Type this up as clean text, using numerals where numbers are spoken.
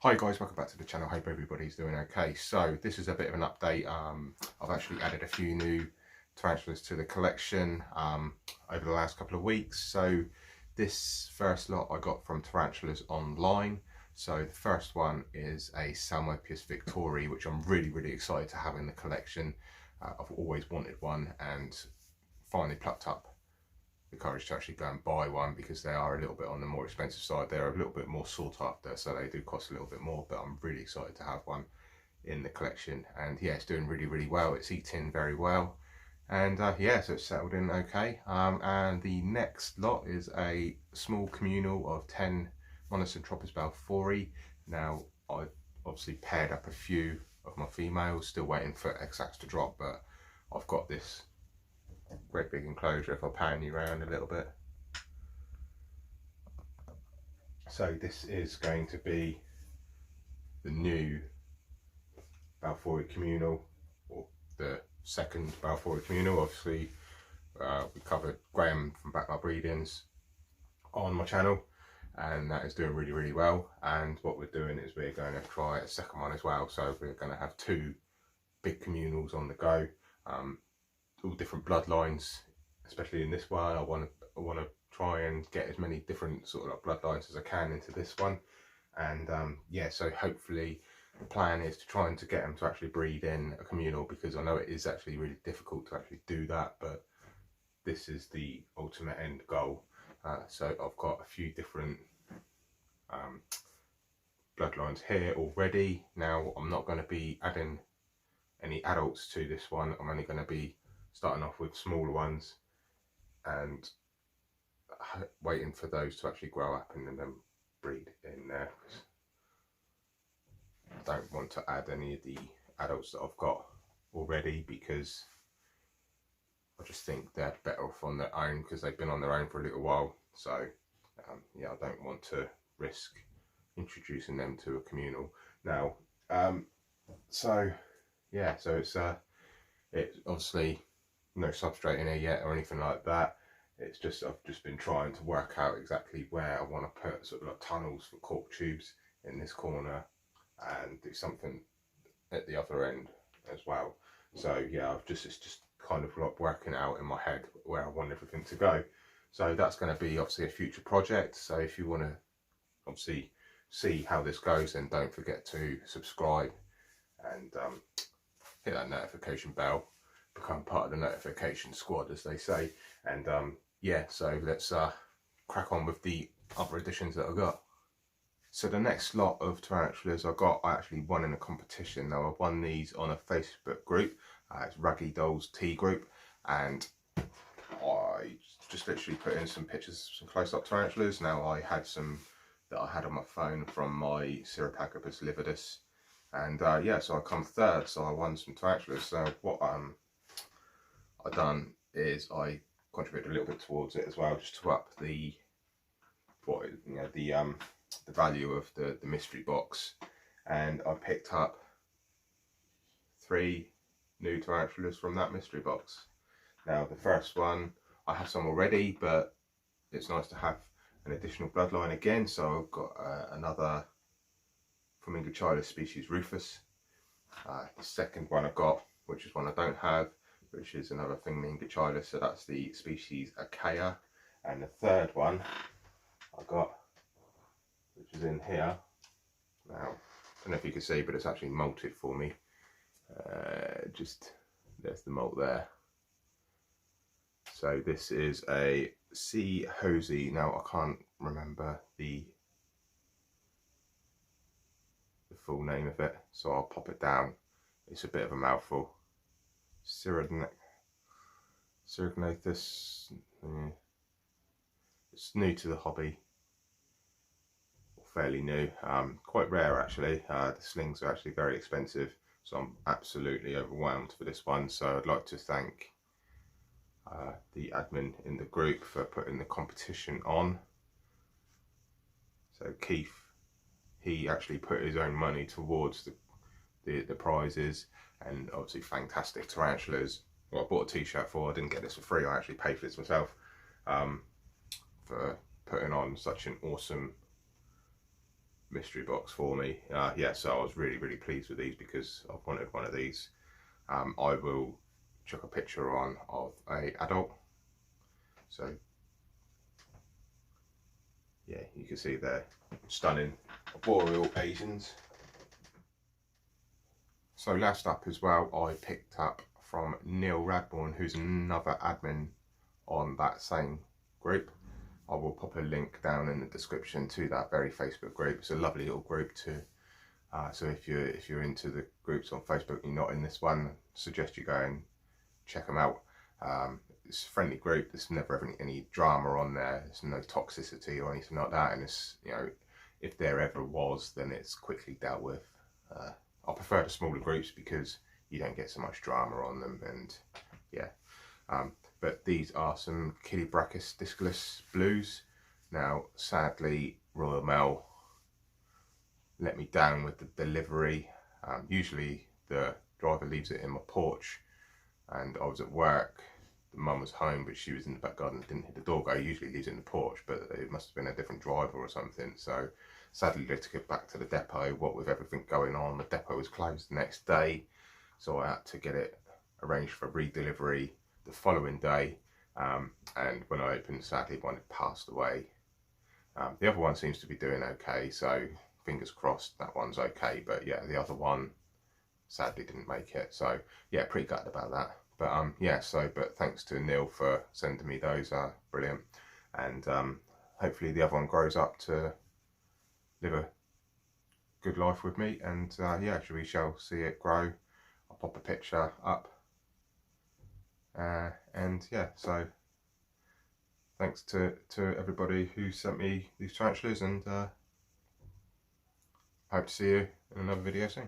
Hi guys, welcome back to the channel. Hope everybody's doing okay. So this is a bit of an update. I've actually added a few new tarantulas to the collection over the last couple of weeks. So this first lot I got from Tarantulas online. So the first one is a Psalmopeous victori, which I'm really excited to have in the collection. I've always wanted one and finally plucked up the courage to actually go and buy one, because they are a little bit on the more expensive side. They're a little bit more sought after, so they do cost a little bit more, but I'm really excited to have one in the collection. And yeah, it's doing really well. It's eating very well, and yeah, so it's settled in okay. And the next lot is a small communal of 10 Monocentropus balfouri. Now I've obviously paired up a few of my females, still waiting for exacts to drop, but I've got this great big enclosure if I pan you around a little bit. So this is going to be the new balfouri communal, or the second balfouri communal. Obviously we covered Graham from Backyard Breedings on my channel, and that is doing really well. And what we're doing is we're going to try a second one as well. So we're going to have two big communals on the go, all different bloodlines. Especially in this one, I want to try and get as many different sort of bloodlines as I can into this one. And yeah, so hopefully the plan is to try and to get them to actually breed in a communal, because I know it is actually really difficult to actually do that, but this is the ultimate end goal. So I've got a few different bloodlines here already. Now I'm not going to be adding any adults to this one. I'm only going to be starting off with smaller ones and waiting for those to actually grow up and then breed in there. I don't want to add any of the adults that I've got already, because I just think they're better off on their own, because they've been on their own for a little while. So yeah, I don't want to risk introducing them to a communal now. So yeah, so it's obviously no substrate in here yet or anything like that. It's just, I've just been trying to work out exactly where I want to put sort of like tunnels for cork tubes in this corner, and do something at the other end as well. So yeah, it's just kind of like working out in my head where I want everything to go. So that's going to be obviously a future project. So if you want to obviously see how this goes, then don't forget to subscribe and hit that notification bell, become part of the notification squad, as they say. And yeah, so let's crack on with the other additions that I got. So the next lot of tarantulas I actually won in a competition. Now I won these on a Facebook group. It's Raggy Dolls Tea group, and I just literally put in some pictures of some close-up tarantulas. Now I had some that I had on my phone from my Citharognathus lividus, and yeah, so I come third, so I won some tarantulas. So what I done is I contributed a little bit towards it as well, just to up the the value of the mystery box. And I picked up 3 new tarantulas from that mystery box. Now the first one, I have some already, but it's nice to have an additional bloodline again. So I've got another Phormingochilus species Rufus. The second one I've got, which is one I don't have, which is another Phormingochilus, so that's the species Akcaya. And the third one I got, which is in here. Now, I don't know if you can see, but it's actually molted for me. Just, there's the molt there. So this is a sea hosei. Now I can't remember the full name of it, so I'll pop it down. It's a bit of a mouthful. Citharognathus. It's new to the hobby, or fairly new. Quite rare actually. The slings are actually very expensive, so I'm absolutely overwhelmed for this one. So I'd like to thank the admin in the group for putting the competition on. So Keith, he actually put his own money towards the prizes. And obviously Fangtastic Tarantulas, well, I bought a t-shirt for. I didn't get this for free, I actually paid for this myself, for putting on such an awesome mystery box for me. Yeah, so I was really pleased with these because I've wanted one of these. I will chuck a picture on of a adult. So yeah, you can see they're stunning arboreal Asians. So last up as well, I picked up from Neil Radbourne, who's another admin on that same group. I will pop a link down in the description to that very Facebook group. It's a lovely little group to so if you're into the groups on Facebook and you're not in this one, I suggest you go and check them out. It's a friendly group. There's never any drama on there. There's no toxicity or anything like that, and it's, you know, if there ever was, then it's quickly dealt with. I prefer the smaller groups because you don't get so much drama on them, and yeah. But these are some Chilobrachys discolous blues. Now, sadly, Royal Mail let me down with the delivery. Usually the driver leaves it in my porch, and I was at work. The mum was home, but she was in the back garden and didn't hear the door go. Usually leaves it in the porch, but it must have been a different driver or something. So sadly they took it back to the depot. What with everything going on, the depot was closed the next day, so I had to get it arranged for re-delivery the following day. And when I opened, sadly one had passed away. The other one seems to be doing okay, so fingers crossed that one's okay. But yeah, the other one sadly didn't make it, so yeah, pretty gutted about that. But yeah, but thanks to Neil for sending me those, brilliant. And hopefully the other one grows up to live a good life with me, and yeah, we shall see it grow. I'll pop a picture up, and yeah, so thanks to everybody who sent me these tarantulas, and hope to see you in another video soon.